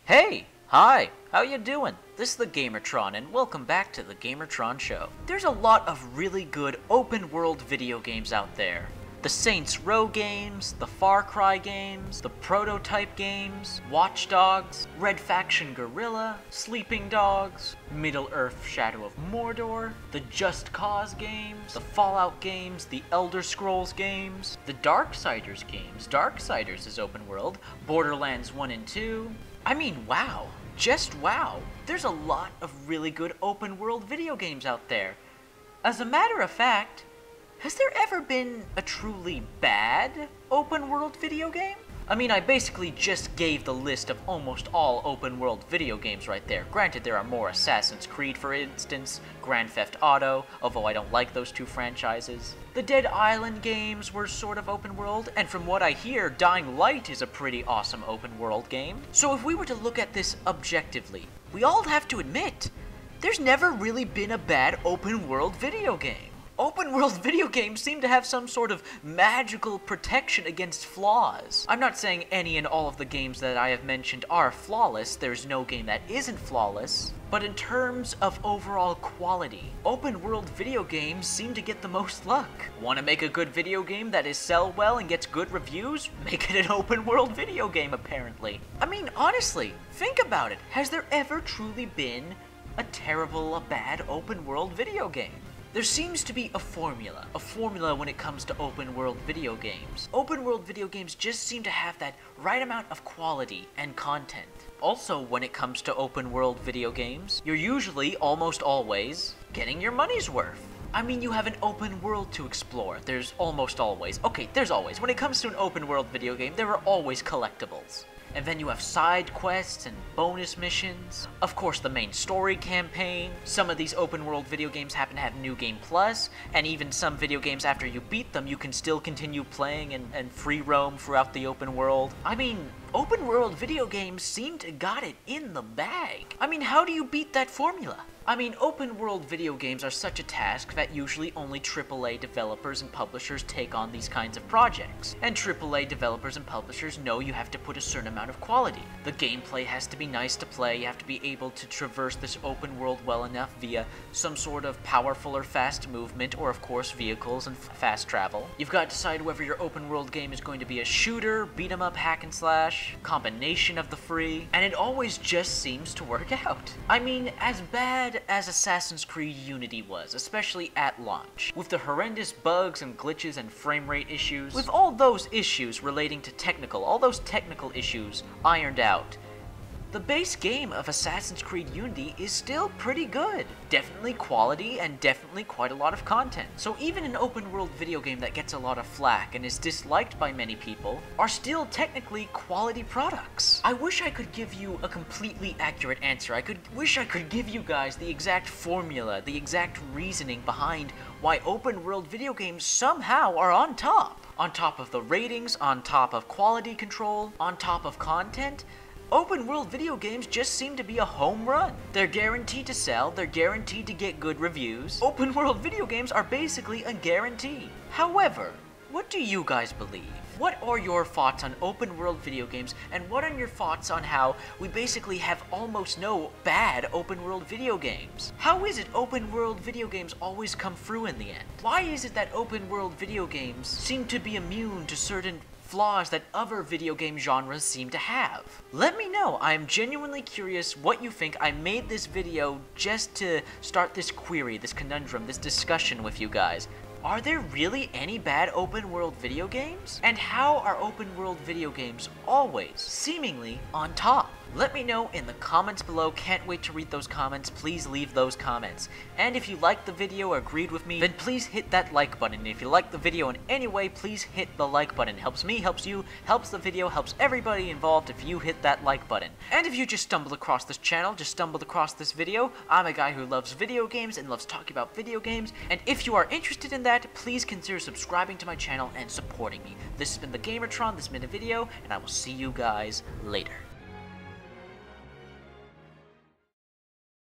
Hey! Hi! How you doing? This is the Gamertron, and welcome back to the Gamertron Show. There's a lot of really good open-world video games out there. The Saints Row games, the Far Cry games, the Prototype games, Watch Dogs, Red Faction Guerrilla, Sleeping Dogs, Middle-earth Shadow of Mordor, the Just Cause games, the Fallout games, the Elder Scrolls games, the Darksiders games. Darksiders is open world, Borderlands 1 and 2. I mean, wow. Just wow. There's a lot of really good open world video games out there. As a matter of fact, has there ever been a truly bad open world video game? I mean, I basically just gave the list of almost all open world video games right there. Granted, there are more. Assassin's Creed, for instance, Grand Theft Auto, although I don't like those two franchises. The Dead Island games were sort of open world, and from what I hear, Dying Light is a pretty awesome open world game. So if we were to look at this objectively, we all have to admit, there's never really been a bad open world video game. Open world video games seem to have some sort of magical protection against flaws. I'm not saying any and all of the games that I have mentioned are flawless, there's no game that isn't flawless, but in terms of overall quality, open world video games seem to get the most luck. Want to make a good video game that is sell well and gets good reviews? Make it an open world video game, apparently. I mean, honestly, think about it. Has there ever truly been a bad open world video game? There seems to be a formula when it comes to open world video games. Open world video games just seem to have that right amount of quality and content. Also, when it comes to open world video games, you're usually, almost always, getting your money's worth. I mean, you have an open world to explore. There's almost always. Okay, there's always. When it comes to an open world video game, there are always collectibles. And then you have side quests and bonus missions. Of course, the main story campaign. Some of these open world video games happen to have New Game Plus, and even some video games after you beat them, you can still continue playing and free roam throughout the open world. I mean, open world video games seem to got it in the bag. I mean, how do you beat that formula? I mean, open world video games are such a task that usually only AAA developers and publishers take on these kinds of projects. And AAA developers and publishers know you have to put a certain amount of quality. The gameplay has to be nice to play, you have to be able to traverse this open world well enough via some sort of powerful or fast movement, or of course vehicles and fast travel. You've got to decide whether your open world game is going to be a shooter, beat 'em up hack and slash, combination of the three, and it always just seems to work out. I mean, as bad as Assassin's Creed Unity was, especially at launch, with the horrendous bugs and glitches and frame rate issues, with all those issues relating to all those technical issues ironed out, the base game of Assassin's Creed Unity is still pretty good. Definitely quality and definitely quite a lot of content. So even an open world video game that gets a lot of flack and is disliked by many people are still technically quality products. I wish I could give you a completely accurate answer. I wish I could give you guys the exact formula, the exact reasoning behind why open world video games somehow are on top. On top of the ratings, on top of quality control, on top of content. Open world video games just seem to be a home run. They're guaranteed to sell, they're guaranteed to get good reviews. Open world video games are basically a guarantee. However, what do you guys believe? What are your thoughts on open world video games, and what are your thoughts on how we basically have almost no bad open world video games? How is it open world video games always come through in the end? Why is it that open world video games seem to be immune to certain flaws that other video game genres seem to have? Let me know. I'm genuinely curious what you think. I made this video just to start this query, this conundrum, this discussion with you guys. Are there really any bad open world video games? And how are open world video games always seemingly on top? Let me know in the comments below. Can't wait to read those comments. Please leave those comments. And if you liked the video or agreed with me, then please hit that like button. And if you liked the video in any way, please hit the like button. Helps me, helps you, helps the video, helps everybody involved if you hit that like button. And if you just stumbled across this channel, just stumbled across this video, I'm a guy who loves video games and loves talking about video games. And if you are interested in that, please consider subscribing to my channel and supporting me. This has been the Gamertron, this has been a video, and I will see you guys later.